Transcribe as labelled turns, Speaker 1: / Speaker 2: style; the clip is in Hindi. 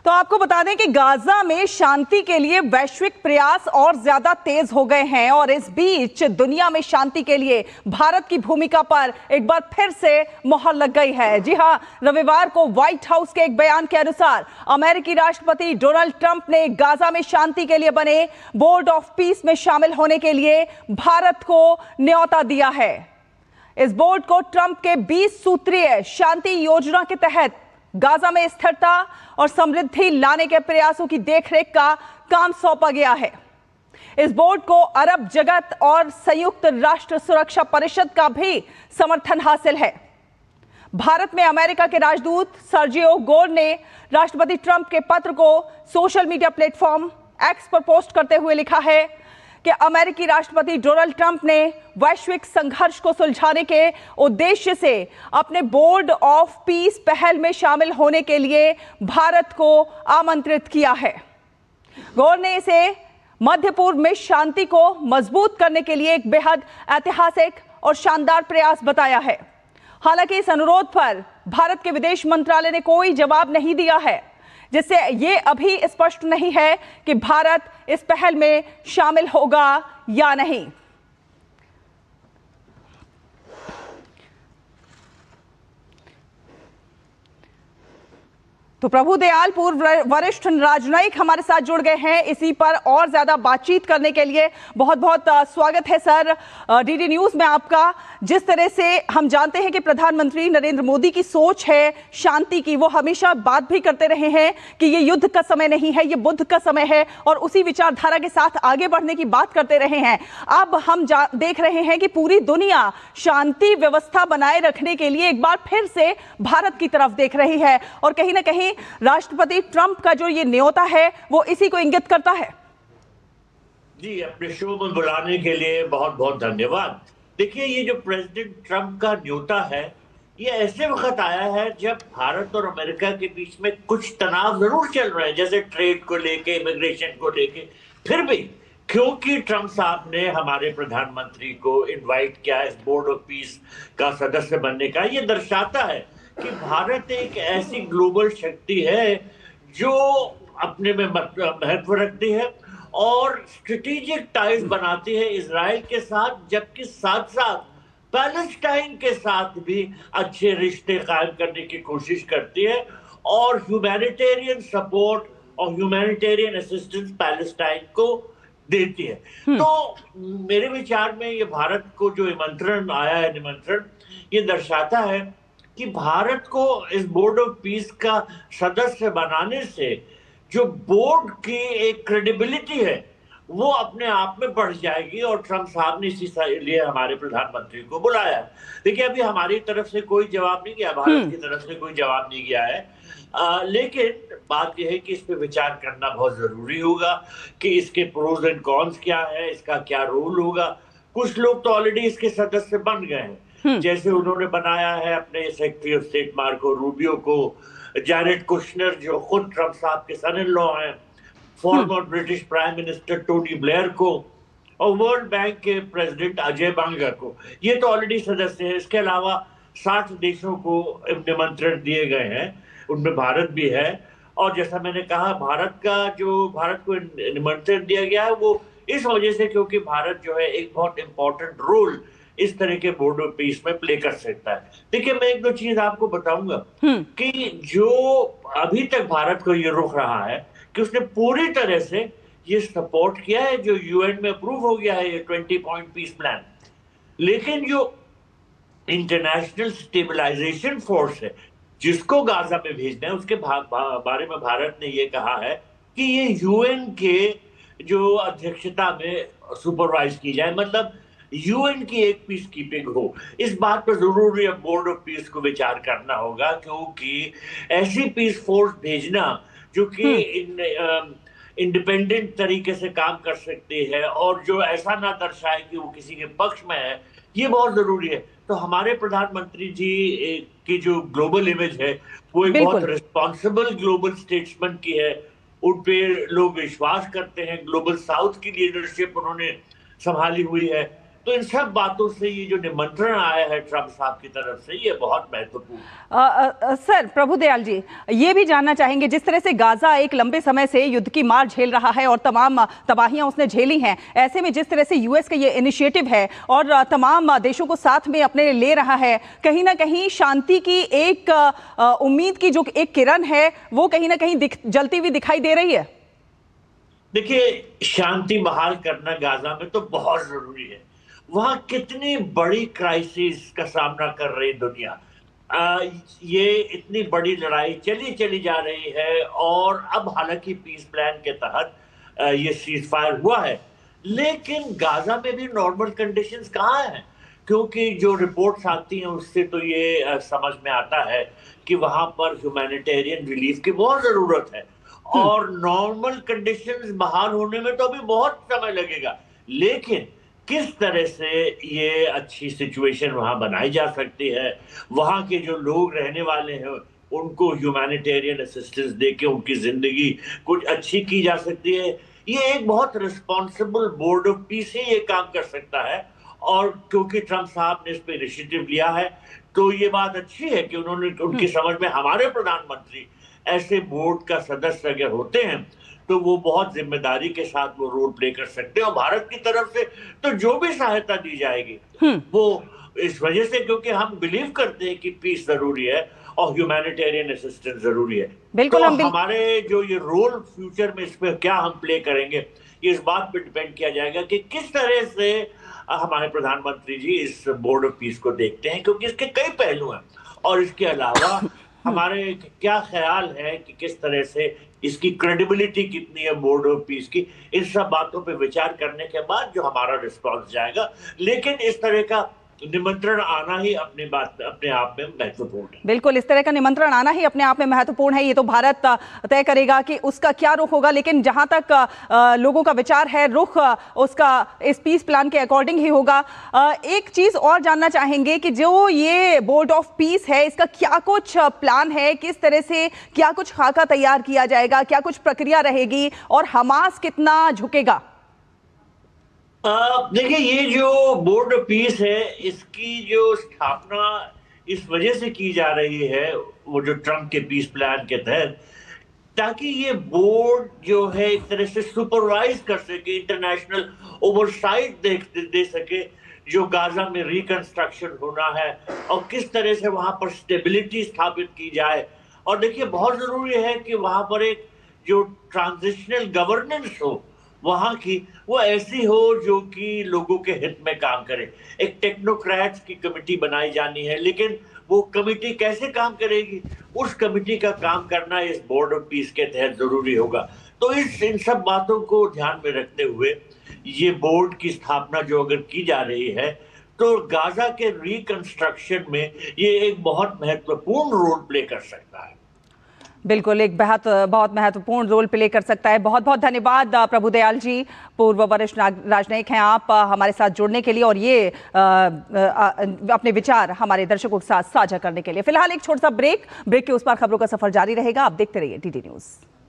Speaker 1: तो आपको बता दें कि गाजा में शांति के लिए वैश्विक प्रयास और ज्यादा तेज हो गए हैं और इस बीच दुनिया में शांति के लिए भारत की भूमिका पर एक बार फिर से मोहर लग गई है। जी हां, रविवार को व्हाइट हाउस के एक बयान के अनुसार अमेरिकी राष्ट्रपति डोनाल्ड ट्रंप ने गाजा में शांति के लिए बने बोर्ड ऑफ पीस में शामिल होने के लिए भारत को न्योता दिया है। इस बोर्ड को ट्रंप के 20 सूत्रीय शांति योजना के तहत गाजा में स्थिरता और समृद्धि लाने के प्रयासों की देखरेख का काम सौंपा गया है। इस बोर्ड को अरब जगत और संयुक्त राष्ट्र सुरक्षा परिषद का भी समर्थन हासिल है। भारत में अमेरिका के राजदूत सर्जियो गोर ने राष्ट्रपति ट्रंप के पत्र को सोशल मीडिया प्लेटफॉर्म एक्स पर पोस्ट करते हुए लिखा है कि अमेरिकी राष्ट्रपति डोनाल्ड ट्रंप ने वैश्विक संघर्ष को सुलझाने के उद्देश्य से अपने बोर्ड ऑफ पीस पहल में शामिल होने के लिए भारत को आमंत्रित किया है। गौर ने इसे मध्य पूर्व में शांति को मजबूत करने के लिए एक बेहद ऐतिहासिक और शानदार प्रयास बताया है। हालांकि इस अनुरोध पर भारत के विदेश मंत्रालय ने कोई जवाब नहीं दिया है, जिससे ये अभी स्पष्ट नहीं है कि भारत इस पहल में शामिल होगा या नहीं। तो प्रभु दयाल, पूर्व वरिष्ठ राजनयिक, हमारे साथ जुड़ गए हैं इसी पर और ज्यादा बातचीत करने के लिए। बहुत बहुत स्वागत है सर डीडी न्यूज में आपका। जिस तरह से हम जानते हैं कि प्रधानमंत्री नरेंद्र मोदी की सोच है शांति की, वो हमेशा बात भी करते रहे हैं कि ये युद्ध का समय नहीं है, ये बुद्ध का समय है, और उसी विचारधारा के साथ आगे बढ़ने की बात करते रहे हैं। अब हम देख रहे हैं कि पूरी दुनिया शांति व्यवस्था बनाए रखने के लिए एक बार फिर से भारत की तरफ देख रही है, और कहीं ना कहीं राष्ट्रपति ट्रंप का जो ये न्योता है वो इसी को इंगित करता है।
Speaker 2: जी, अपने शो में बुलाने के लिए बहुत बहुत धन्यवाद। देखिए, ये जो प्रेसिडेंट ट्रंप का न्योता है, ये ऐसे वक्त आया है जब भारत और अमेरिका के बीच में कुछ तनाव जरूर चल रहे हैं, जैसे ट्रेड को लेके, इमिग्रेशन को लेके। फिर भी क्योंकि ट्रंप साहब ने हमारे प्रधानमंत्री को इनवाइट किया इस बोर्ड ऑफ पीस का सदस्य बनने का, ये दर्शाता है कि भारत एक ऐसी ग्लोबल शक्ति है जो अपने में महत्व रखती है और स्ट्रेटेजिक टाइज बनाती है इजराइल के साथ, जबकि साथ साथ पैलेस्टाइन के साथ भी अच्छे रिश्ते कायम करने की कोशिश करती है और ह्यूमैनिटेरियन सपोर्ट और ह्यूमैनिटेरियन असिस्टेंस पैलेस्टाइन को देती है। तो मेरे विचार में ये भारत को जो निमंत्रण आया है, ये दर्शाता है कि भारत को इस बोर्ड ऑफ पीस का सदस्य बनाने से जो बोर्ड की एक क्रेडिबिलिटी है वो अपने आप में बढ़ जाएगी, और ट्रंप साहब ने इसी लिए हमारे प्रधानमंत्री को बुलाया। देखिए, अभी हमारी तरफ से कोई जवाब नहीं गया, भारत की तरफ से कोई जवाब नहीं गया है, लेकिन बात यह है कि इस पे विचार करना बहुत जरूरी होगा कि इसके प्रोज एंड कॉन्स क्या है, इसका क्या रोल होगा। कुछ लोग तो ऑलरेडी इसके सदस्य बन गए हैं, जैसे उन्होंने बनाया है अपने secretary of state Marco Rubio को, जैरेड कुशनर जो खुद ट्रंप साहब के सन इन लॉ हैं, farmer British prime minister Tony Blair को, और वर्ल्ड बैंक के प्रेसिडेंट अजय बांगा को। ये तो ऑलरेडी सदस्य हैं। इसके अलावा 60 देशों को निमंत्रण दिए गए हैं, उनमें भारत भी है। और जैसा मैंने कहा, भारत को निमंत्रण दिया गया है वो इस वजह से क्योंकि भारत जो है एक बहुत इंपॉर्टेंट रोल इस तरह के बोर्ड ऑफ पीस में प्ले कर सकता है। देखिए, मैं एक दो चीज आपको बताऊंगा कि जो अभी तक भारत को ये रुख रहा है कि उसने पूरी तरह से ये सपोर्ट किया है जो यूएन में अप्रूव हो गया है, ये 20 पॉइंट पीस प्लान। लेकिन जो इंटरनेशनल स्टेबलाइजेशन फोर्स है जिसको गाजा में भेजना है, उसके बारे में भारत ने ये कहा है कि ये यूएन के जो अध्यक्षता में सुपरवाइज की जाए, मतलब यूएन की एक पीस कीपिंग हो। इस बात पर जरूर बोर्ड ऑफ पीस को विचार करना होगा, क्योंकि ऐसी पीस फोर्स भेजना जो कि इंडिपेंडेंट तरीके से काम कर सकती है और जो ऐसा ना दर्शाए कि वो किसी के पक्ष में है, ये बहुत जरूरी है। तो हमारे प्रधानमंत्री जी की जो ग्लोबल इमेज है वो एक बहुत रिस्पॉन्सिबल ग्लोबल स्टेट्समैन की है, उन पे लोग विश्वास करते हैं। ग्लोबल साउथ की लीडरशिप उन्होंने संभाली हुई है, तो इन सब बातों से ये जो निमंत्रण आया है ट्रंप साहब की तरफ से, ये बहुत महत्वपूर्ण है।
Speaker 1: सर प्रभुदयाल जी, ये भी जानना चाहेंगे, जिस तरह से गाजा एक लंबे समय से युद्ध की मार झेल रहा है और तमाम तबाहियां उसने झेली हैं, ऐसे में जिस तरह से यूएस का ये इनिशिएटिव है और तमाम देशों को साथ में अपने ले रहा है, कहीं ना कहीं शांति की एक उम्मीद की जो एक किरण है वो कहीं ना कहीं जलती हुई दिखाई दे रही है।
Speaker 2: देखिए, शांति बहाल करना गाजा में तो बहुत जरूरी है। वहां कितनी बड़ी क्राइसिस का सामना कर रही दुनिया, ये इतनी बड़ी लड़ाई चली जा रही है और अब हालांकि पीस प्लान के तहत ये सीज फायर हुआ है, लेकिन गाजा में भी नॉर्मल कंडीशंस कहाँ हैं? क्योंकि जो रिपोर्ट्स आती हैं उससे तो ये समझ में आता है कि वहां पर ह्यूमैनिटेरियन रिलीफ की बहुत जरूरत है और नॉर्मल कंडीशंस बहाल होने में तो अभी बहुत समय लगेगा। लेकिन किस तरह से ये अच्छी सिचुएशन वहां बनाई जा सकती है, वहां के जो लोग रहने वाले हैं उनको ह्यूमैनिटेरियन असिस्टेंस देके उनकी जिंदगी कुछ अच्छी की जा सकती है, ये एक बहुत रिस्पॉन्सिबल बोर्ड ऑफ पीस ही ये काम कर सकता है। और क्योंकि ट्रंप साहब ने इस पर इनिशिएटिव लिया है तो ये बात अच्छी है कि उन्होंने उनकी समझ में हमारे प्रधानमंत्री ऐसे बोर्ड का सदस्य अगर होते हैं तो वो बहुत जिम्मेदारी के साथ वो रोल प्ले कर सकते हैं। और भारत की तरफ से तो जो भी सहायता दी जाएगी वो इस वजह से, क्योंकि हम बिलीव करते हैं कि पीस जरूरी है और ह्यूमैनिटेरियन असिस्टेंस जरूरी है।
Speaker 1: बिल्कुल,
Speaker 2: तो हमारे जो ये रोल फ्यूचर में इसमें क्या हम प्ले करेंगे, ये इस बात पे डिपेंड किया जाएगा कि किस तरह से हमारे प्रधानमंत्री जी इस बोर्ड ऑफ पीस को देखते हैं, क्योंकि इसके कई पहलू हैं। और इसके अलावा हमारे क्या ख्याल है कि किस तरह से इसकी क्रेडिबिलिटी कितनी है बोर्ड ऑफ पीस की, इन सब बातों पे विचार करने के बाद जो हमारा रिस्पॉन्स जाएगा। लेकिन इस तरह का निमंत्रण आना ही अपने आप में महत्वपूर्ण है।
Speaker 1: बिल्कुल, इस तरह का निमंत्रण आना ही अपने आप में महत्वपूर्ण है। ये तो भारत तय करेगा कि उसका क्या रुख होगा, लेकिन जहां तक लोगों का विचार है, रुख उसका इस पीस प्लान के अकॉर्डिंग ही होगा। एक चीज और जानना चाहेंगे कि जो ये बोर्ड ऑफ पीस है, इसका क्या कुछ प्लान है, किस तरह से क्या कुछ खाका तैयार किया जाएगा, क्या कुछ प्रक्रिया रहेगी और हमास कितना झुकेगा?
Speaker 2: देखिए, ये जो बोर्ड ऑफ पीस है इसकी जो स्थापना इस वजह से की जा रही है, वो जो ट्रंप के पीस प्लान के तहत, ताकि ये बोर्ड जो है एक तरह से सुपरवाइज कर सके, इंटरनेशनल ओवरसाइट दे सके जो गाजा में रिकंस्ट्रक्शन होना है और किस तरह से वहां पर स्टेबिलिटी स्थापित की जाए। और देखिए, बहुत जरूरी है कि वहां पर एक जो ट्रांजिशनल गवर्नेंस हो वहां की, वो ऐसी हो जो कि लोगों के हित में काम करे। एक टेक्नोक्रेट्स की कमेटी बनाई जानी है, लेकिन वो कमेटी कैसे काम करेगी, उस कमेटी का काम करना इस बोर्ड ऑफ पीस के तहत जरूरी होगा। तो इन सब बातों को ध्यान में रखते हुए ये बोर्ड की स्थापना जो अगर की जा रही है तो गाजा के रिकंस्ट्रक्शन में ये एक बहुत महत्वपूर्ण रोल प्ले कर सकता है।
Speaker 1: बिल्कुल, एक बहुत महत्वपूर्ण रोल प्ले कर सकता है। बहुत बहुत धन्यवाद प्रभुदयाल जी, पूर्व वरिष्ठ राजनयिक हैं आप, हमारे साथ जुड़ने के लिए और ये अपने विचार हमारे दर्शकों के साथ साझा करने के लिए। फिलहाल एक छोटा सा ब्रेक के उस पार खबरों का सफर जारी रहेगा। आप देखते रहिए डीडी न्यूज़।